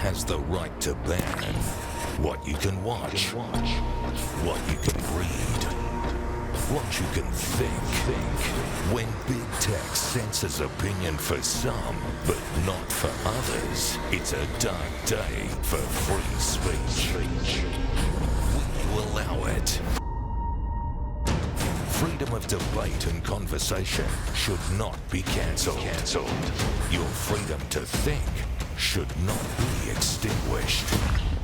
has the right to ban what you can watch, what you can read, what you can think. When big tech censors opinion for some, but not for others, it's a dark day for free speech. We allow it. Freedom of debate and conversation should not be cancelled. Your freedom to think should not be extinguished.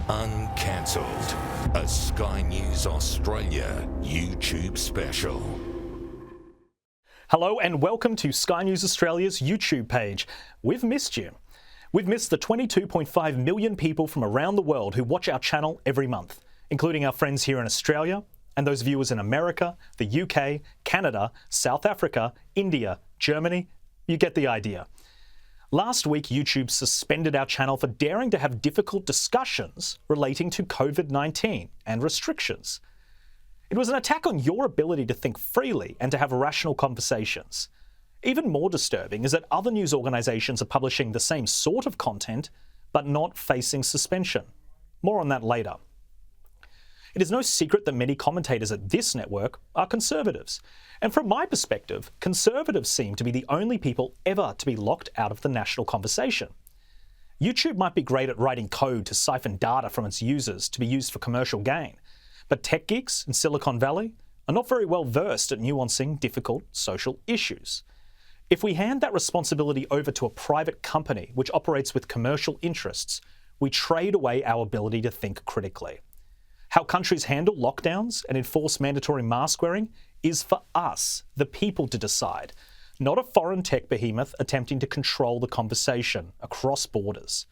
Uncancelled, a Sky News Australia YouTube special. Hello and welcome to Sky News Australia's YouTube page. We've missed you. We've missed the 22.5 million people from around the world who watch our channel every month, including our friends here in Australia and those viewers in America, the UK, Canada, South Africa, India, Germany. You get the idea. Last week, YouTube suspended our channel for daring to have difficult discussions relating to COVID-19 and restrictions. It was an attack on your ability to think freely and to have rational conversations. Even more disturbing is that other news organisations are publishing the same sort of content, but not facing suspension. More on that later. It is no secret that many commentators at this network are conservatives. And from my perspective, conservatives seem to be the only people ever to be locked out of the national conversation. YouTube might be great at writing code to siphon data from its users to be used for commercial gain, but tech geeks in Silicon Valley are not very well versed at nuancing difficult social issues. If we hand that responsibility over to a private company which operates with commercial interests, we trade away our ability to think critically. How countries handle lockdowns and enforce mandatory mask wearing is for us, the people, to decide, not a foreign tech behemoth attempting to control the conversation across borders.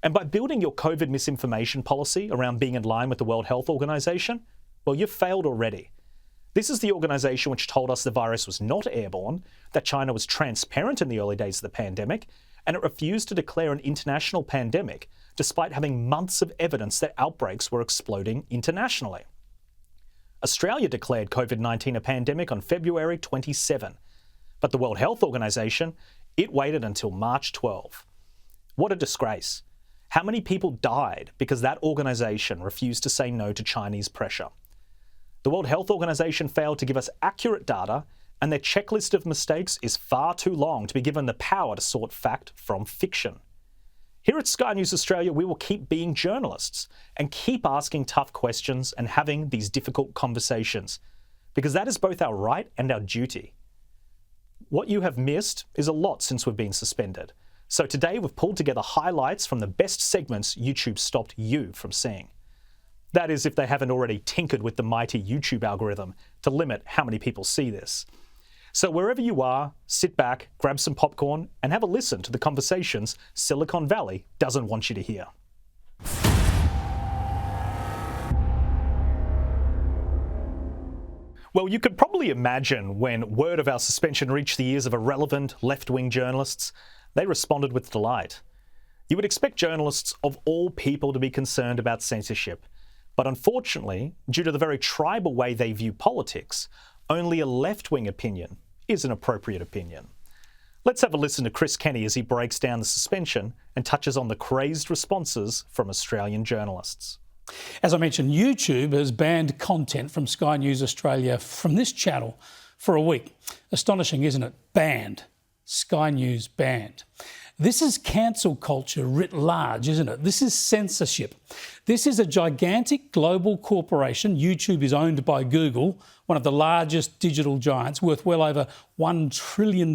And by building your COVID misinformation policy around being in line with the World Health Organization, well, you've failed already. This is the organization which told us the virus was not airborne, that China was transparent in the early days of the pandemic, and it refused to declare an international pandemic despite having months of evidence that outbreaks were exploding internationally. Australia declared COVID-19 a pandemic on February 27, but the World Health Organization, it waited until March 12. What a disgrace. How many people died because that organization refused to say no to Chinese pressure? The World Health Organization failed to give us accurate data, and their checklist of mistakes is far too long to be given the power to sort fact from fiction. Here at Sky News Australia, we will keep being journalists and keep asking tough questions and having these difficult conversations, because that is both our right and our duty. What you have missed is a lot since we've been suspended. So today we've pulled together highlights from the best segments YouTube stopped you from seeing. That is, if they haven't already tinkered with the mighty YouTube algorithm to limit how many people see this. So wherever you are, sit back, grab some popcorn, and have a listen to the conversations Silicon Valley doesn't want you to hear. Well, you could probably imagine when word of our suspension reached the ears of irrelevant left-wing journalists, they responded with delight. You would expect journalists of all people to be concerned about censorship, but unfortunately, due to the very tribal way they view politics, only a left-wing opinion is an appropriate opinion. Let's have a listen to Chris Kenny as he breaks down the suspension and touches on the crazed responses from Australian journalists. As I mentioned, YouTube has banned content from Sky News Australia from this channel for a week. Astonishing, isn't it? Banned. Sky News banned. This is cancel culture writ large, isn't it? This is censorship. This is a gigantic global corporation. YouTube is owned by Google, one of the largest digital giants, worth well over $1 trillion.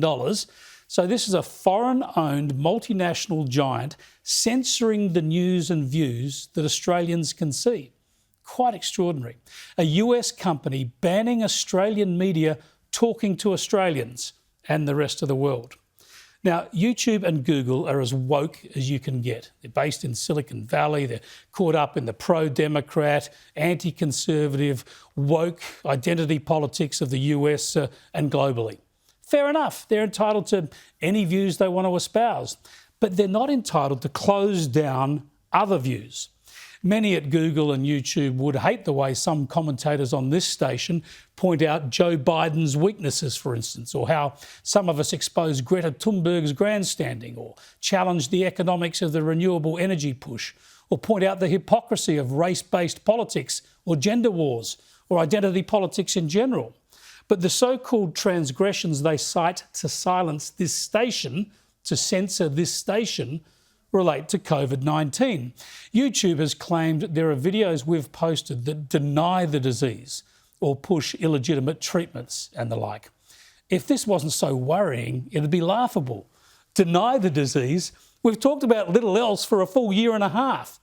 So this is a foreign-owned multinational giant censoring the news and views that Australians can see. Quite extraordinary. A US company banning Australian media talking to Australians and the rest of the world. Now, YouTube and Google are as woke as you can get. They're based in Silicon Valley. They're caught up in the pro-democrat, anti-conservative, woke identity politics of the US and globally. Fair enough. They're entitled to any views they want to espouse, but they're not entitled to close down other views. Many at Google and YouTube would hate the way some commentators on this station point out Joe Biden's weaknesses, for instance, or how some of us expose Greta Thunberg's grandstanding, or challenge the economics of the renewable energy push, or point out the hypocrisy of race-based politics, or gender wars, or identity politics in general. But the so-called transgressions they cite to silence this station, to censor this station, relate to COVID-19. YouTube has claimed there are videos we've posted that deny the disease or push illegitimate treatments and the like. If this wasn't so worrying, it'd be laughable. Deny the disease? We've talked about little else for a full year and a half.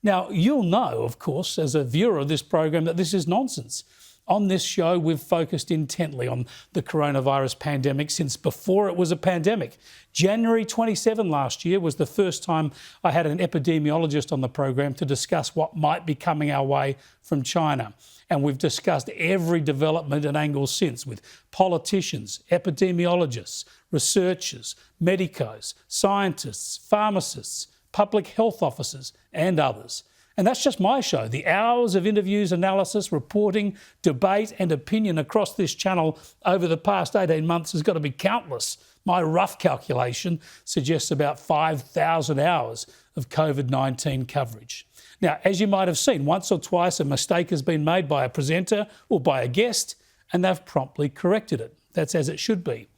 Now, you'll know, of course, as a viewer of this program, that this is nonsense. On this show, we've focused intently on the coronavirus pandemic since before it was a pandemic. January 27 last year was the first time I had an epidemiologist on the program to discuss what might be coming our way from China. And we've discussed every development and angle since with politicians, epidemiologists, researchers, medicos, scientists, pharmacists, public health officers, and others. And that's just my show. The hours of interviews, analysis, reporting, debate and opinion across this channel over the past 18 months has got to be countless. My rough calculation suggests about 5,000 hours of COVID-19 coverage. Now, as you might have seen, once or twice a mistake has been made by a presenter or by a guest, and they've promptly corrected it. That's as it should be.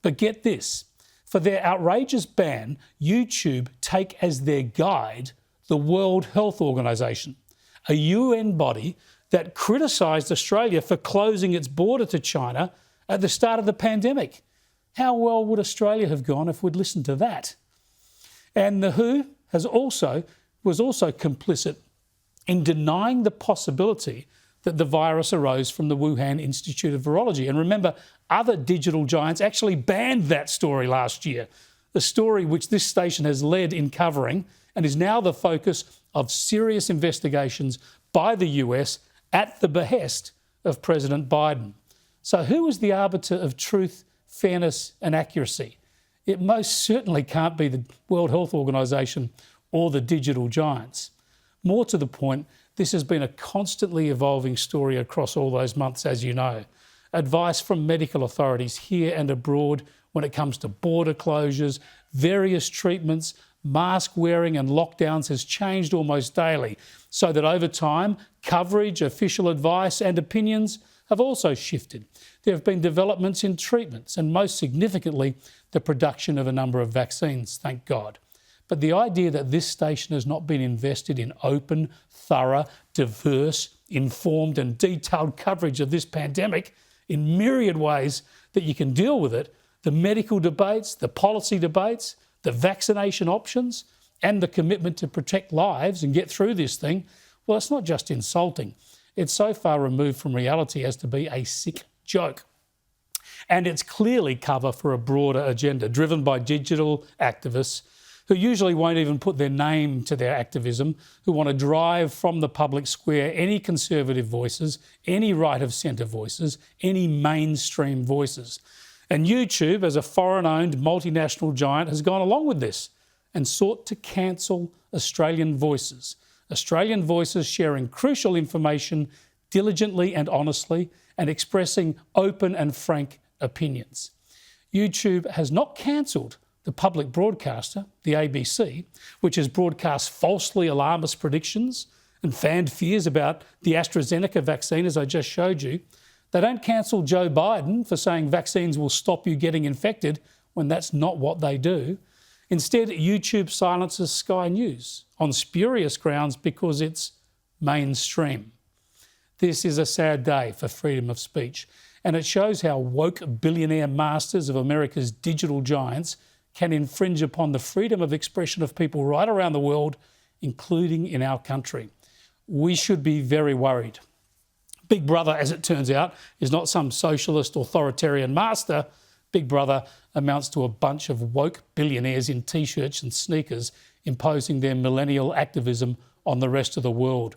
But get this, for their outrageous ban, YouTube take as their guide the World Health Organization, a UN body that criticised Australia for closing its border to China at the start of the pandemic. How well would Australia have gone if we'd listened to that? And the WHO was also complicit in denying the possibility that the virus arose from the Wuhan Institute of Virology. And remember, other digital giants actually banned that story last year, the story which this station has led in covering and is now the focus of serious investigations by the US at the behest of President Biden. So who is the arbiter of truth, fairness and accuracy? It most certainly can't be the World Health Organization or the digital giants. More to the point, this has been a constantly evolving story across all those months, as you know. Advice from medical authorities here and abroad when it comes to border closures, various treatments, mask wearing and lockdowns has changed almost daily, so that over time, coverage, official advice and opinions have also shifted. There have been developments in treatments and most significantly, the production of a number of vaccines, thank God. But the idea that this station has not been invested in open, thorough, diverse, informed and detailed coverage of this pandemic in myriad ways that you can deal with it, the medical debates, the policy debates, the vaccination options and the commitment to protect lives and get through this thing, well, it's not just insulting. It's so far removed from reality as to be a sick joke. And it's clearly cover for a broader agenda driven by digital activists who usually won't even put their name to their activism, who want to drive from the public square any conservative voices, any right-of-centre voices, any mainstream voices. And YouTube, as a foreign-owned multinational giant, has gone along with this and sought to cancel Australian voices sharing crucial information diligently and honestly and expressing open and frank opinions. YouTube has not cancelled the public broadcaster, the ABC, which has broadcast falsely alarmist predictions and fanned fears about the AstraZeneca vaccine, as I just showed you. They don't cancel Joe Biden for saying vaccines will stop you getting infected when that's not what they do. Instead, YouTube silences Sky News on spurious grounds because it's mainstream. This is a sad day for freedom of speech, and it shows how woke billionaire masters of America's digital giants can infringe upon the freedom of expression of people right around the world, including in our country. We should be very worried. Big Brother, as it turns out, is not some socialist authoritarian master. Big Brother amounts to a bunch of woke billionaires in T-shirts and sneakers imposing their millennial activism on the rest of the world.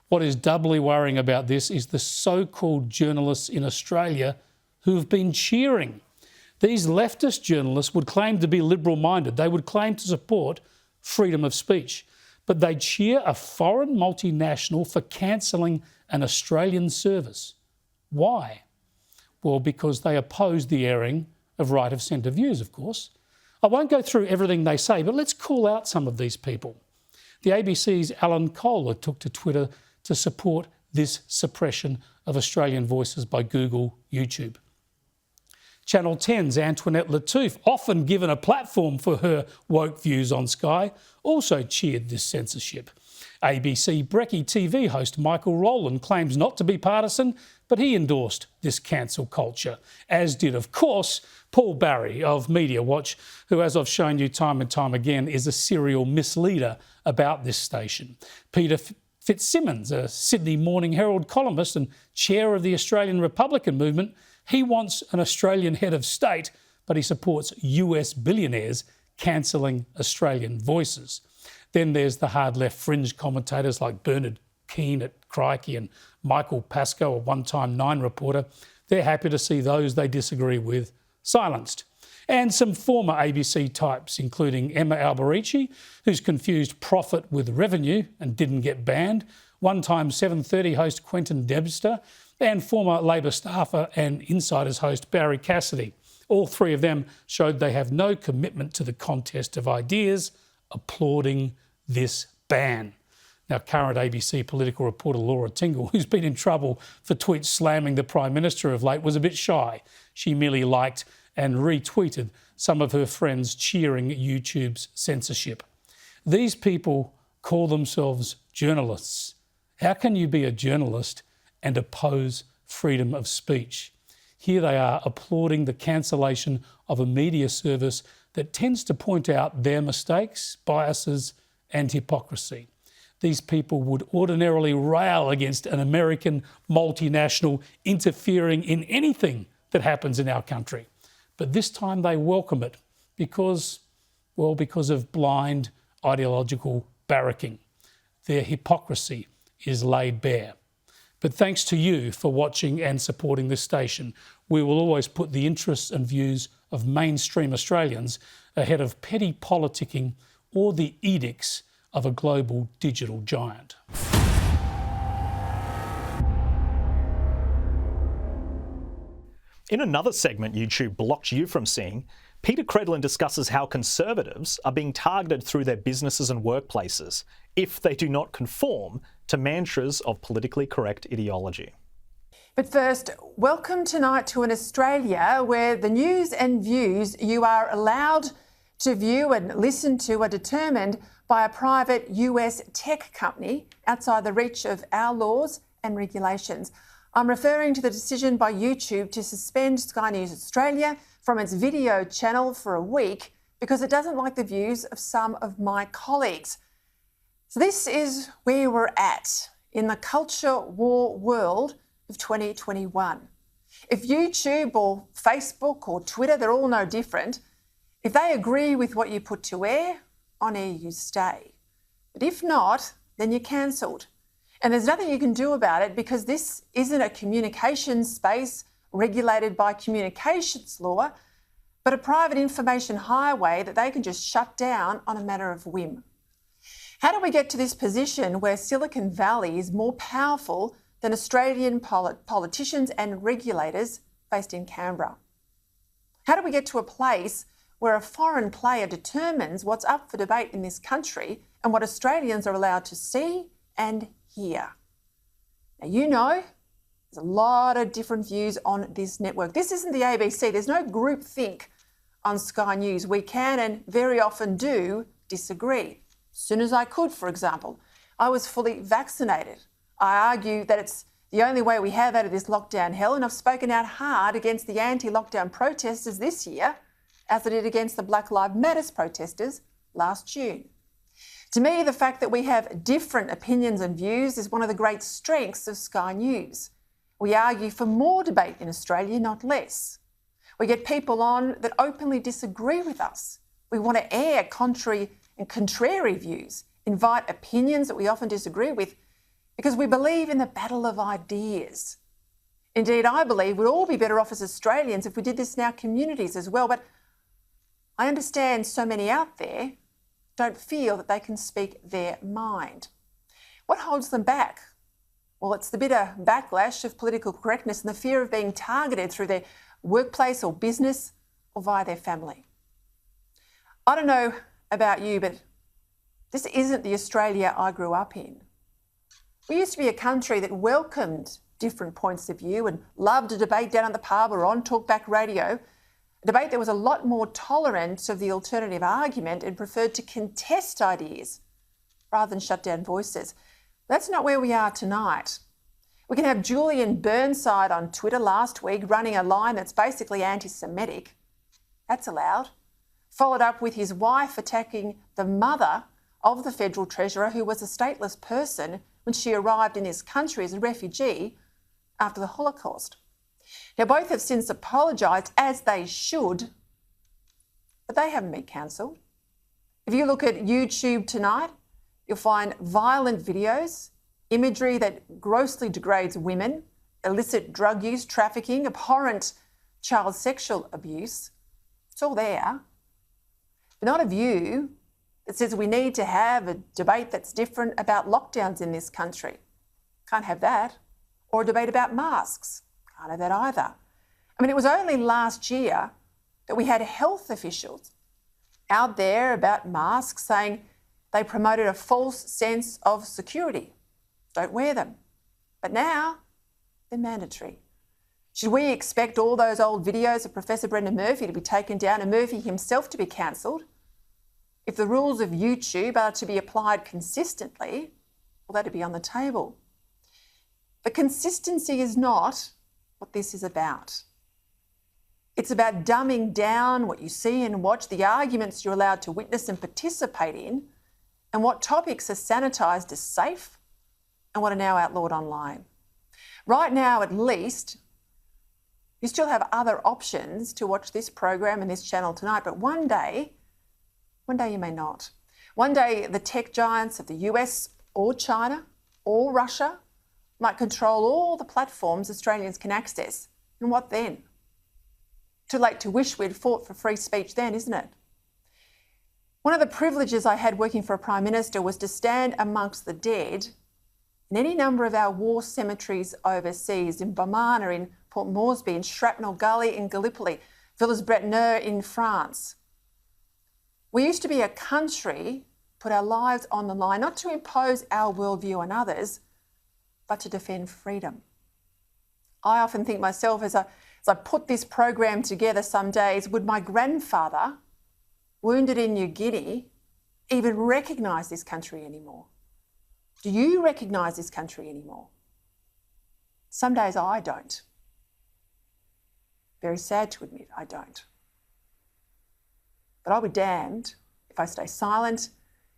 What is doubly worrying about this is the so-called journalists in Australia who have been cheering. These leftist journalists would claim to be liberal-minded. They would claim to support freedom of speech. but they cheer a foreign multinational for cancelling an Australian service. Why? Well, because they oppose the airing of right of centre views, of course. I won't go through everything they say, but let's call out some of these people. The ABC's Alan Kohler took to Twitter to support this suppression of Australian voices by Google, YouTube. Channel 10's Antoinette Lattouf, often given a platform for her woke views on Sky, also cheered this censorship. ABC Brekkie TV host Michael Rowland claims not to be partisan, but he endorsed this cancel culture, as did, of course, Paul Barry of Media Watch, who, as I've shown you time and time again, is a serial misleader about this station. Peter Fitzsimmons, a Sydney Morning Herald columnist and chair of the Australian Republican movement, he wants an Australian head of state, but he supports US billionaires cancelling Australian voices. Then there's the hard left fringe commentators like Bernard Keane at Crikey and Michael Pascoe, a one-time Nine reporter. They're happy to see those they disagree with silenced. And some former ABC types, including Emma Alberici, who's confused profit with revenue and didn't get banned, one-time 7:30 host Quentin Debster, and former Labor staffer and Insiders host Barry Cassidy. All three of them showed they have no commitment to the contest of ideas, applauding this ban. Now, current ABC political reporter Laura Tingle, who's been in trouble for tweets slamming the Prime Minister of late, was a bit shy. She merely liked and retweeted some of her friends cheering YouTube's censorship. These people call themselves journalists. How can you be a journalist and oppose freedom of speech? Here they are applauding the cancellation of a media service that tends to point out their mistakes, biases and hypocrisy. These people would ordinarily rail against an American multinational interfering in anything that happens in our country. But this time they welcome it because of blind ideological barracking. Their hypocrisy is laid bare. But thanks to you for watching and supporting this station. We will always put the interests and views of mainstream Australians ahead of petty politicking or the edicts of a global digital giant. In another segment YouTube blocked you from seeing, Peter Credlin discusses how Conservatives are being targeted through their businesses and workplaces if they do not conform to mantras of politically correct ideology. But first, welcome tonight to an Australia where the news and views you are allowed to view and listen to are determined by a private US tech company outside the reach of our laws and regulations. I'm referring to the decision by YouTube to suspend Sky News Australia from its video channel for a week because it doesn't like the views of some of my colleagues. So this is where we're at in the culture war world of 2021. If YouTube or Facebook or Twitter, they're all no different. If they agree with what you put to air, on air you stay. But if not, then you're cancelled. And there's nothing you can do about it because this isn't a communications space regulated by communications law, but a private information highway that they can just shut down on a matter of whim. How do we get to this position where Silicon Valley is more powerful than Australian politicians and regulators based in Canberra? How do we get to a place where a foreign player determines what's up for debate in this country and what Australians are allowed to see and hear? Now, you know, there's a lot of different views on this network. This isn't the ABC. There's no groupthink on Sky News. We can and very often do disagree. As soon as I could, for example, I was fully vaccinated. I argue that it's the only way we have out of this lockdown hell, and I've spoken out hard against the anti-lockdown protesters this year, as I did against the Black Lives Matter protesters last June. To me, the fact that we have different opinions and views is one of the great strengths of Sky News. We argue for more debate in Australia, not less. We get people on that openly disagree with us. We want to air contrary and contrary views, invite opinions that we often disagree with, because we believe in the battle of ideas. Indeed, I believe we'd all be better off as Australians if we did this in our communities as well, but I understand so many out there don't feel that they can speak their mind. What holds them back? Well, it's the bitter backlash of political correctness and the fear of being targeted through their workplace or business or via their family. I don't know about you, but this isn't the Australia I grew up in. We used to be a country that welcomed different points of view and loved a debate down at the pub or on talkback radio, a debate that was a lot more tolerant of the alternative argument and preferred to contest ideas rather than shut down voices. That's not where we are tonight. We can have Julian Burnside on Twitter last week running a line that's basically anti-Semitic. That's allowed. Followed up with his wife attacking the mother of the Federal Treasurer, who was a stateless person when she arrived in this country as a refugee after the Holocaust. Now, both have since apologised, as they should, but they haven't been cancelled. If you look at YouTube tonight, you'll find violent videos, imagery that grossly degrades women, illicit drug use, trafficking, abhorrent child sexual abuse. It's all there. But not a view that says we need to have a debate that's different about lockdowns in this country. Can't have that. Or a debate about masks. Can't have that either. I mean, it was only last year that we had health officials out there about masks saying they promoted a false sense of security. Don't wear them. But now they're mandatory. Should we expect all those old videos of Professor Brendan Murphy to be taken down and Murphy himself to be cancelled? If the rules of YouTube are to be applied consistently, well, that'd be on the table. But consistency is not what this is about. It's about dumbing down what you see and watch, the arguments you're allowed to witness and participate in, and what topics are sanitised as safe and what are now outlawed online. Right now, at least, you still have other options to watch this program and this channel tonight, but one day you may not. One day, the tech giants of the US or China or Russia might control all the platforms Australians can access. And what then? Too late to wish we'd fought for free speech then, isn't it? One of the privileges I had working for a Prime Minister was to stand amongst the dead in any number of our war cemeteries overseas, in Bomana, in Port Moresby, in Shrapnel Gully, in Gallipoli, Villers-Bretonneux in France. We used to be a country, put our lives on the line, not to impose our worldview on others, but to defend freedom. I often think myself, as I put this program together some days, would my grandfather, wounded in New Guinea, even recognise this country anymore? Do you recognise this country anymore? Some days I don't. Very sad to admit, I don't. But I'll be damned if I stay silent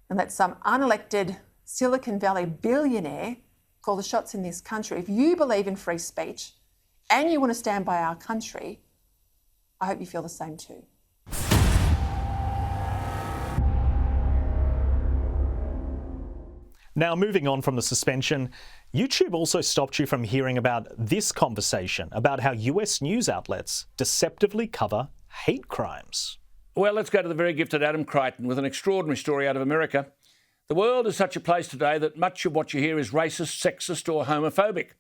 and let some unelected Silicon Valley billionaire call the shots in this country. If you believe in free speech and you want to stand by our country, I hope you feel the same too. Now, moving on from the suspension, YouTube also stopped you from hearing about this conversation about how US news outlets deceptively cover hate crimes. Well, let's go to the very gifted Adam Crichton with an extraordinary story out of America. The world is such a place today that much of what you hear is racist, sexist or homophobic.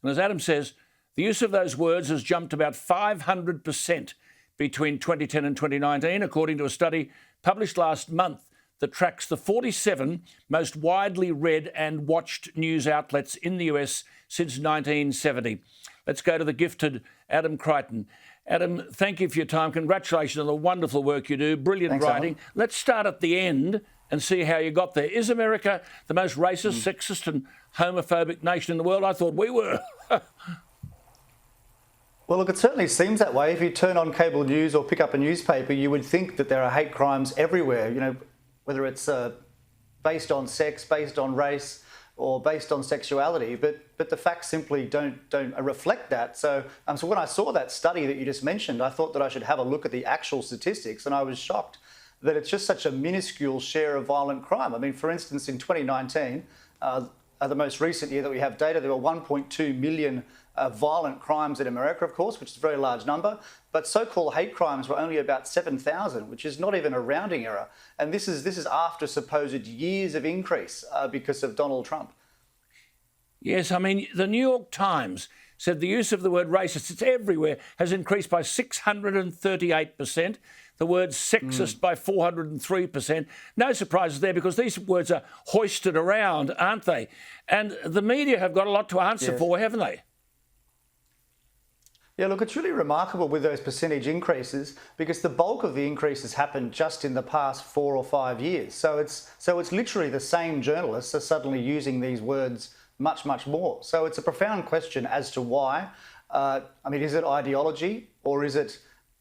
And as Adam says, the use of those words has jumped about 500% between 2010 and 2019, according to a study published last month that tracks the 47 most widely read and watched news outlets in the US since 1970. Let's go to the gifted Adam Crichton. Adam, thank you for your time. Congratulations on the wonderful work you do. Brilliant Thanks, writing. Alan. Let's start at the end and see how you got there. Is America the most racist, sexist and homophobic nation in the world? I thought we were. Well, look, it certainly seems that way. If you turn on cable news or pick up a newspaper, you would think that there are hate crimes everywhere, you know, whether it's based on sex, based on race, or based on sexuality. But the facts simply don't reflect that. So when I saw that study that you just mentioned, I thought that I should have a look at the actual statistics, and I was shocked that it's just such a minuscule share of violent crime. I mean, for instance, in 2019, the most recent year that we have data, there were 1.2 million violent crimes in America, of course, which is a very large number. But so-called hate crimes were only about 7,000, which is not even a rounding error. And this is after supposed years of increase because of Donald Trump. Yes, I mean, the New York Times said the use of the word racist, it's everywhere, has increased by 638%. The word sexist by 403%. No surprises there because these words are hoisted around, aren't they? And the media have got a lot to answer for, haven't they? Yeah, look, it's really remarkable with those percentage increases because the bulk of the increases happened just in the past 4 or 5 years. So it's literally the same journalists are suddenly using these words much, much more. So it's a profound question as to why. I mean, is it ideology or is it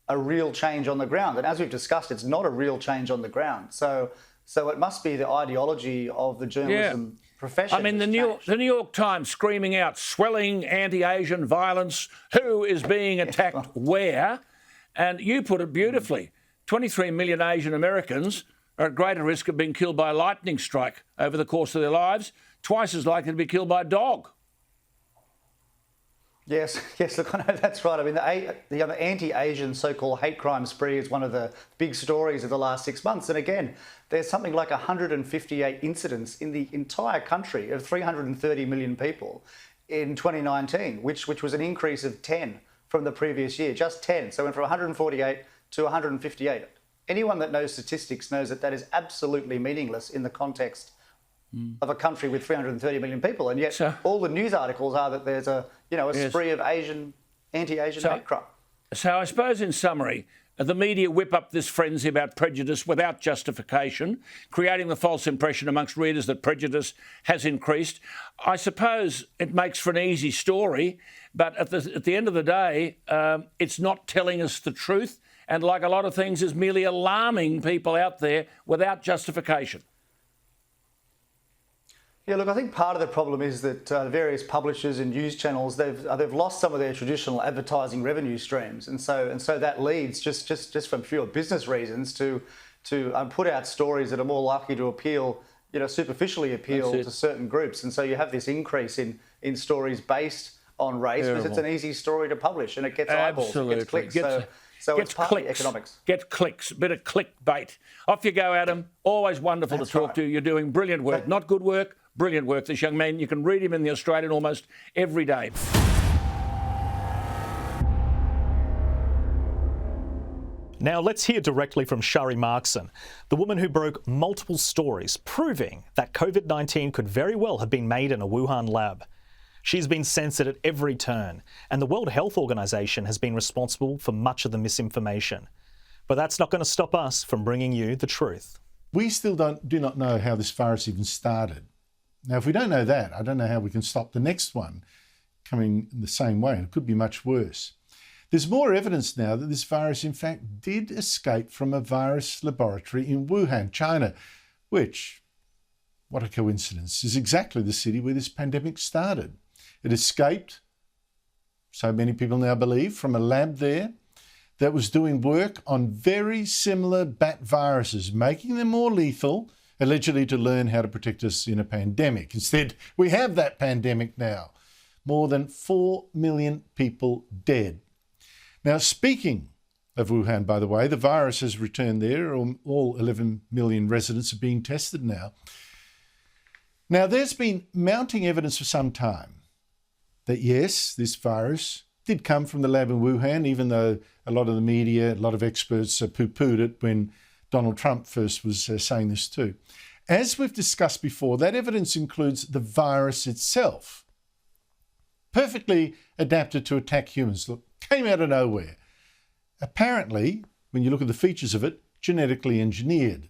a real change on the ground? And as we've discussed, it's not a real change on the ground. So it must be the ideology of the journalism profession. I mean, the New York Times screaming out swelling anti-Asian violence, who is being attacked where? And you put it beautifully. 23 million Asian Americans are at greater risk of being killed by a lightning strike over the course of their lives, twice as likely to be killed by a dog. Yes, look, I know that's right. I mean, the anti-Asian so-called hate crime spree is one of the big stories of the last 6 months. And again, there's something like 158 incidents in the entire country of 330 million people in 2019, which was an increase of 10 from the previous year, just 10. So it went from 148 to 158. Anyone that knows statistics knows that that is absolutely meaningless in the context of a country with 330 million people, and yet all the news articles are that there's a spree of anti-Asian hate crime. So I suppose in summary, the media whip up this frenzy about prejudice without justification, creating the false impression amongst readers that prejudice has increased. I suppose it makes for an easy story, but at the end of the day, it's not telling us the truth, and like a lot of things, is merely alarming people out there without justification. Yeah, look, I think part of the problem is that various publishers and news channels, they've lost some of their traditional advertising revenue streams, and so that leads just from pure business reasons to put out stories that are more likely to appeal, superficially appeal to certain groups, and so you have this increase in stories based on race because it's an easy story to publish and it gets eyeballs, it gets clicks. So it's partly economics. Get clicks, a bit of clickbait. Off you go, Adam. Always wonderful to talk to you. You're doing brilliant work. Not good work, brilliant work. This young man, you can read him in The Australian almost every day. Now let's hear directly from Shari Markson, the woman who broke multiple stories proving that COVID-19 could very well have been made in a Wuhan lab. She's been censored at every turn, and the World Health Organization has been responsible for much of the misinformation. But that's not going to stop us from bringing you the truth. We still do not know how this virus even started. Now, if we don't know that, I don't know how we can stop the next one coming in the same way, and it could be much worse. There's more evidence now that this virus, in fact, did escape from a virus laboratory in Wuhan, China, which, what a coincidence, is exactly the city where this pandemic started. It escaped, so many people now believe, from a lab there that was doing work on very similar bat viruses, making them more lethal, allegedly to learn how to protect us in a pandemic. Instead, we have that pandemic now. More than 4 million people dead. Now, speaking of Wuhan, by the way, the virus has returned there. All 11 million residents are being tested now. Now, there's been mounting evidence for some time that yes, this virus did come from the lab in Wuhan, even though a lot of the media, a lot of experts poo-pooed it when Donald Trump first was saying this too. As we've discussed before, that evidence includes the virus itself, perfectly adapted to attack humans. Look, came out of nowhere. Apparently, when you look at the features of it, genetically engineered.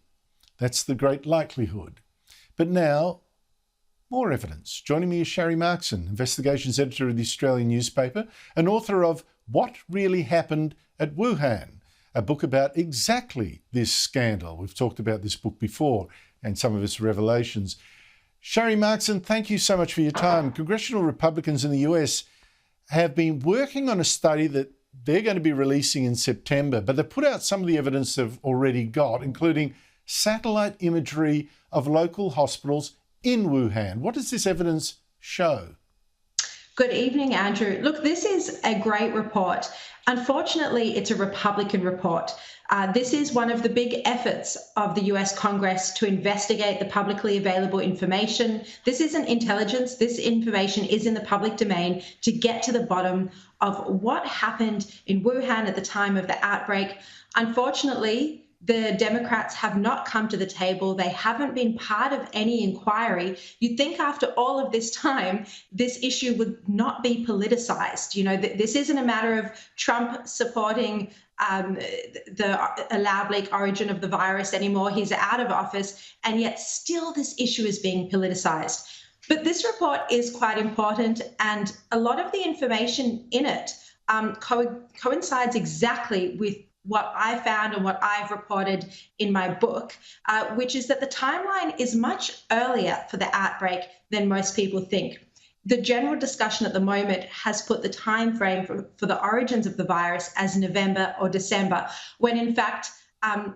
That's the great likelihood. But now, more evidence. Joining me is Shari Markson, investigations editor of the Australian newspaper and author of What Really Happened at Wuhan, a book about exactly this scandal. We've talked about this book before and some of its revelations. Shari Markson, thank you so much for your time. Congressional Republicans in the US have been working on a study that they're going to be releasing in September, but they've put out some of the evidence they've already got, including satellite imagery of local hospitals in Wuhan. What does this evidence show? Good evening, Andrew. Look, this is a great report. Unfortunately, it's a Republican report. This is one of the big efforts of the US Congress to investigate the publicly available information. This isn't intelligence. This information is in the public domain to get to the bottom of what happened in Wuhan at the time of the outbreak. Unfortunately, the Democrats have not come to the table. They haven't been part of any inquiry. You'd think after all of this time, this issue would not be politicized. You know, this isn't a matter of Trump supporting the lab leak origin of the virus anymore. He's out of office, and yet still this issue is being politicized. But this report is quite important, and a lot of the information in it coincides exactly with what I found and what I've reported in my book, which is that the timeline is much earlier for the outbreak than most people think. The general discussion at the moment has put the time frame for the origins of the virus as November or December, when in fact,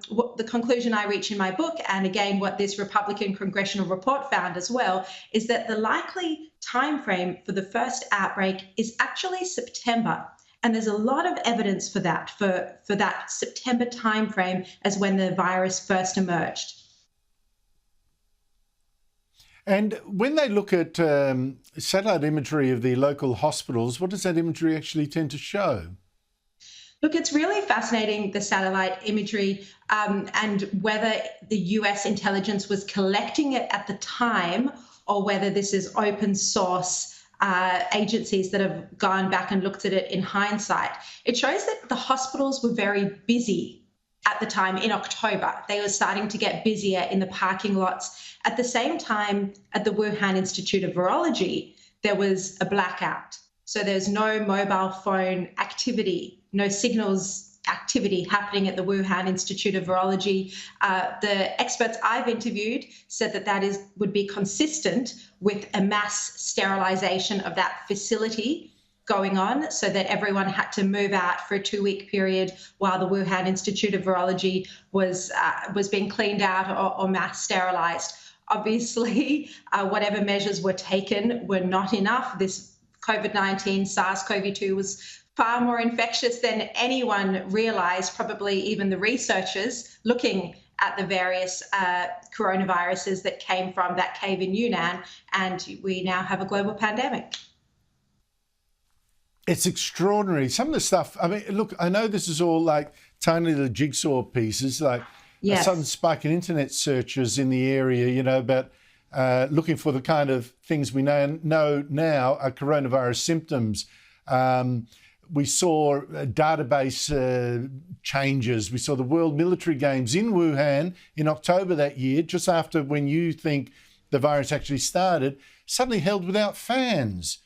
what the conclusion I reach in my book, and again what this Republican congressional report found as well, is that the likely time frame for the first outbreak is actually September. And there's a lot of evidence for that, for that September timeframe as when the virus first emerged. And when they look at satellite imagery of the local hospitals, what does that imagery actually tend to show? Look, it's really fascinating, the satellite imagery, and whether the US intelligence was collecting it at the time or whether this is open source agencies that have gone back and looked at it in hindsight. It shows that the hospitals were very busy at the time in October. They were starting to get busier in the parking lots. At the same time, at the Wuhan Institute of Virology, there was a blackout. So there's no mobile phone activity, no signals activity happening at the Wuhan Institute of Virology. The experts I've interviewed said that would be consistent with a mass sterilization of that facility going on, so that everyone had to move out for a 2-week period while the Wuhan Institute of Virology was being cleaned out or mass sterilized. Obviously, whatever measures were taken were not enough. This COVID-19, SARS-CoV-2 was far more infectious than anyone realized, probably even the researchers looking at the various coronaviruses that came from that cave in Yunnan, and we now have a global pandemic. It's extraordinary. Some of the stuff, I mean, look, I know this is all like tiny little jigsaw pieces, like yes. A sudden spike in internet searches in the area, you know, about looking for the kind of things we know now are coronavirus symptoms. We saw database changes. We saw the World Military Games in Wuhan in October that year, just after when you think the virus actually started, suddenly held without fans.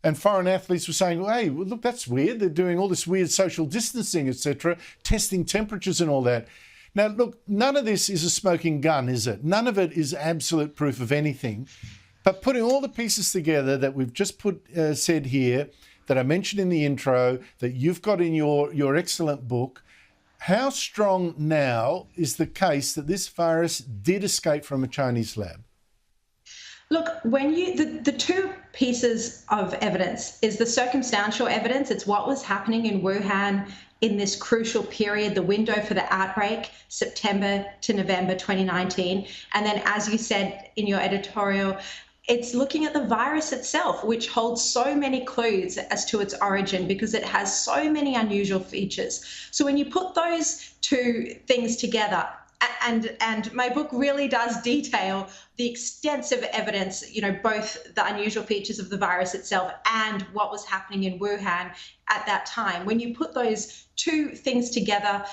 And foreign athletes were saying, well, hey, well, look, that's weird. They're doing all this weird social distancing, etc., testing temperatures and all that. Now, look, none of this is a smoking gun, is it? None of it is absolute proof of anything. But putting all the pieces together that we've just said here, that I mentioned in the intro, that you've got in your excellent book, how strong now is the case that this virus did escape from a Chinese lab? Look, when the two pieces of evidence is the circumstantial evidence. It's what was happening in Wuhan in this crucial period, the window for the outbreak, September to November 2019. And then, as you said in your editorial, it's looking at the virus itself, which holds so many clues as to its origin because it has so many unusual features. So when you put those two things together, and my book really does detail the extensive evidence, you know, both the unusual features of the virus itself and what was happening in Wuhan at that time. When you put those two things together,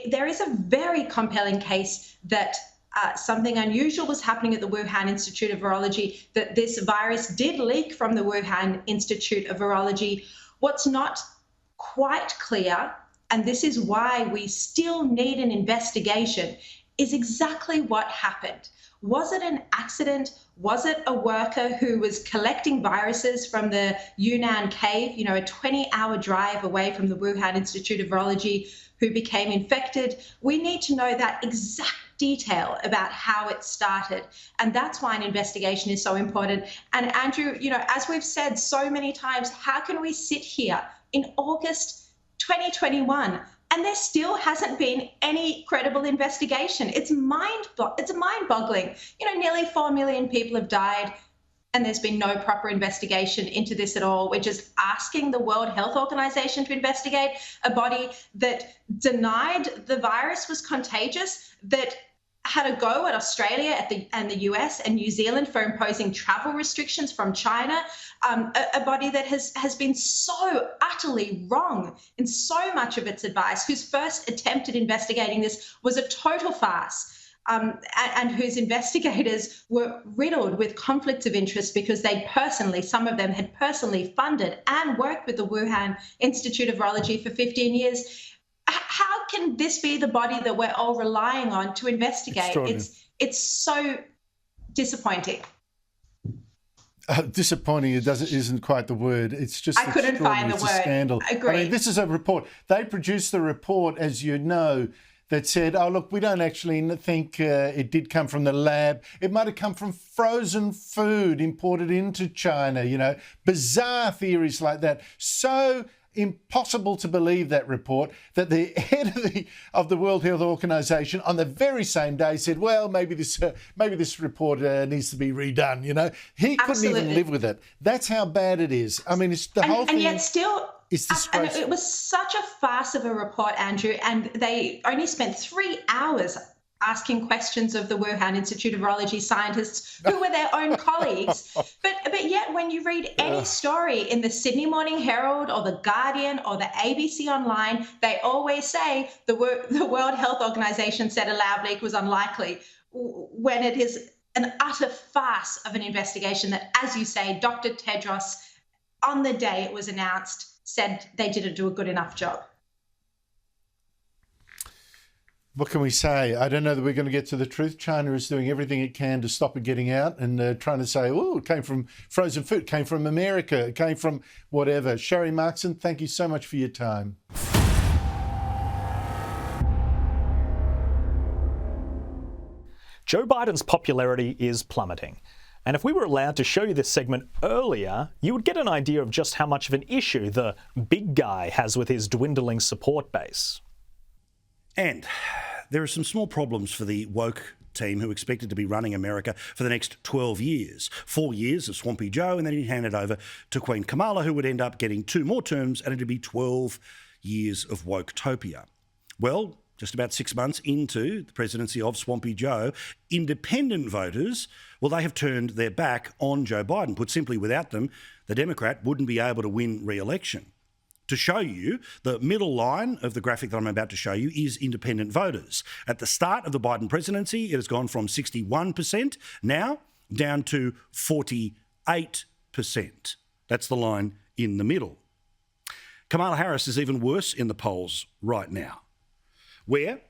there is a very compelling case that something unusual was happening at the Wuhan Institute of Virology, that this virus did leak from the Wuhan Institute of Virology. What's not quite clear, and this is why we still need an investigation, is exactly what happened. Was it an accident? Was it a worker who was collecting viruses from the Yunnan cave, you know, a 20-hour drive away from the Wuhan Institute of Virology, who became infected? We need to know that detail about how it started. And that's why an investigation is so important. And Andrew, as we've said so many times, how can we sit here in August 2021 and there still hasn't been any credible investigation? It's mind-boggling. Nearly 4 million people have died, and there's been no proper investigation into this at all. We're just asking the World Health Organization to investigate, a body that denied the virus was contagious, that had a go at Australia and the US and New Zealand for imposing travel restrictions from China, a body that has been so utterly wrong in so much of its advice, whose first attempt at investigating this was a total farce. And whose investigators were riddled with conflicts of interest because some of them had personally funded and worked with the Wuhan Institute of Virology for 15 years. How can this be the body that we're all relying on to investigate? It's so disappointing. Disappointing isn't quite the word. It's just I couldn't find the it's word. A scandal. Agreed. I mean, this is a report. They produced the report, as you know, that said, oh, look, we don't actually think it did come from the lab. It might have come from frozen food imported into China, bizarre theories like that. So impossible to believe, that report, that the head of the World Health Organization on the very same day said, well, maybe this report needs to be redone, He couldn't even live with it. That's how bad it is. I mean, it's the whole thing. And yet still... And it was such a farce of a report, Andrew, and they only spent 3 hours asking questions of the Wuhan Institute of Virology scientists who were their own colleagues. But yet when you read any story in the Sydney Morning Herald or the Guardian or the ABC Online, they always say the World Health Organization said a lab leak was unlikely, when it is an utter farce of an investigation that, as you say, Dr. Tedros, on the day it was announced, said they didn't do a good enough job. What can we say? I don't know that we're going to get to the truth. China is doing everything it can to stop it getting out and trying to say, oh, it came from frozen food, it came from America, it came from whatever. Sherry Markson, thank you so much for your time. Joe Biden's popularity is plummeting. And if we were allowed to show you this segment earlier, you would get an idea of just how much of an issue the big guy has with his dwindling support base. And there are some small problems for the woke team who expected to be running America for the next 12 years. 4 years of Swampy Joe, and then he'd hand it over to Queen Kamala, who would end up getting 2 more terms, and it'd be 12 years of Woketopia. Well, just about 6 months into the presidency of Swampy Joe, independent voters, well, they have turned their back on Joe Biden. Put simply, without them, the Democrat wouldn't be able to win re-election. To show you, the middle line of the graphic that I'm about to show you is independent voters. At the start of the Biden presidency, it has gone from 61% now down to 48%. That's the line in the middle. Kamala Harris is even worse in the polls right now, where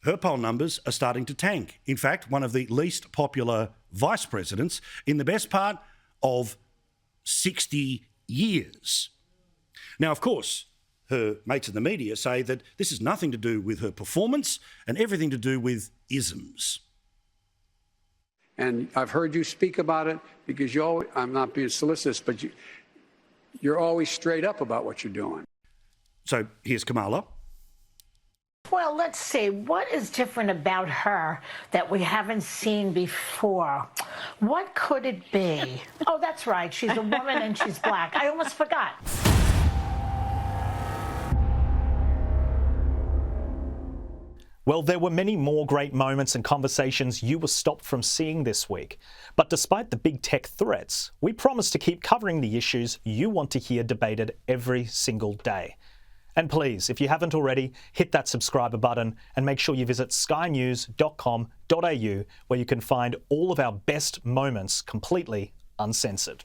her poll numbers are starting to tank. In fact, one of the least popular vice presidents in the best part of 60 years. Now, of course, her mates in the media say that this has nothing to do with her performance and everything to do with isms. And I've heard you speak about it because I'm not being solicitous, but you're always straight up about what you're doing. So here's Kamala. Well, let's see. What is different about her that we haven't seen before? What could it be? Oh, that's right. She's a woman and she's black. I almost forgot. Well, there were many more great moments and conversations you were stopped from seeing this week. But despite the big tech threats, we promise to keep covering the issues you want to hear debated every single day. And please, if you haven't already, hit that subscriber button and make sure you visit skynews.com.au, where you can find all of our best moments completely uncensored.